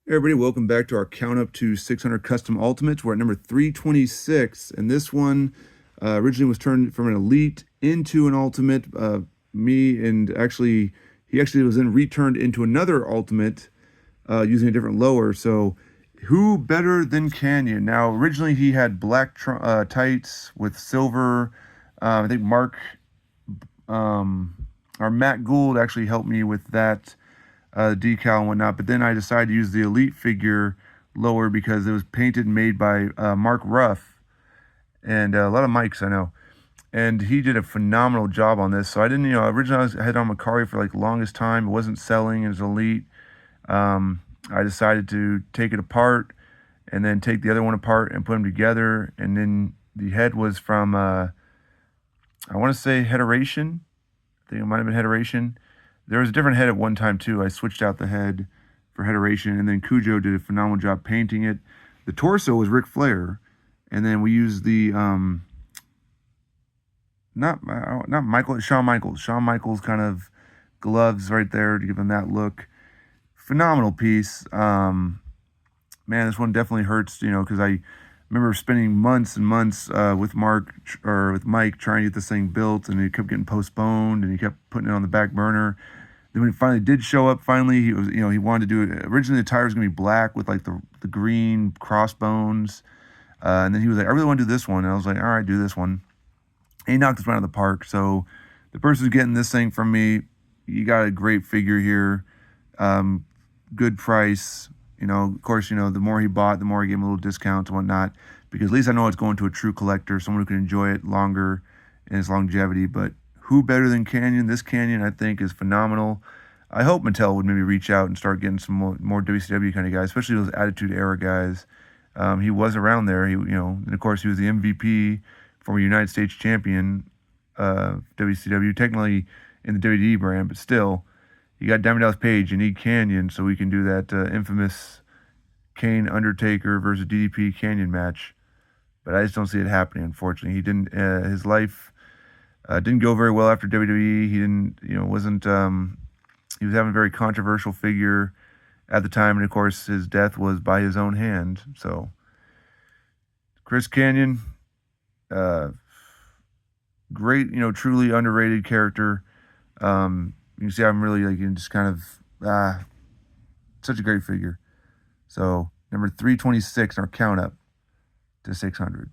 Hey everybody, welcome back to our count up to 600 custom ultimates. We're at number 326, and this one originally was turned from an elite into an ultimate. Me and actually, he actually was then returned into another ultimate using a different lower. So, who better than Kanyon? Now, originally he had black tights with silver. I think or Matt Gould actually helped me with that decal and whatnot. But then I decided to use the Elite figure lower because it was painted and made by Mark Ruff and a lot of mics I know. And he did a phenomenal job on this. So I didn't, originally I had on Macari for like the longest time. It wasn't selling as Elite. I decided to take it apart and then take the other one apart and put them together. And then the head was from, I want to say Hederation. I think it might have been Hederation. There was a different head at one time too. I switched out the head for Hederation, and then Cujo did a phenomenal job painting it. The torso was Ric Flair, and then we used the not Michael, Shawn Michaels. Shawn Michaels kind of gloves right there to give him that look. Phenomenal piece. Man, this one definitely hurts, because I remember spending months and months with Mike trying to get this thing built, and it kept getting postponed, and he kept putting it on the back burner. Then when it finally did show up, he was, he wanted to do it. Originally, the tire was gonna be black with like the green crossbones, and then he was like, "I really want to do this one," and I was like, "All right, do this one." And he knocked us out of the park. So the person who's getting this thing from me, you got a great figure here, good price. Of course, the more he bought, the more I gave him a little discount and whatnot, because at least I know it's going to a true collector, someone who can enjoy it longer in its longevity. But who better than Kanyon? This Kanyon, I think, is phenomenal. I hope Mattel would maybe reach out and start getting some more WCW kind of guys, especially those Attitude Era guys. He was around there. And of course, he was the MVP, former United States champion, WCW, technically in the WWE brand, but still. You got Diamond Dallas Page, you need Kanyon so we can do that infamous Kane Undertaker versus DDP Kanyon match. But I just don't see it happening, unfortunately. He didn't. His life didn't go very well after WWE. He didn't. Wasn't. He was having a very controversial figure at the time, and of course, his death was by his own hand. So, Chris Kanyon, great. Truly underrated character. You can see I'm really just kind of such a great figure. So number 326 in our count up to 600.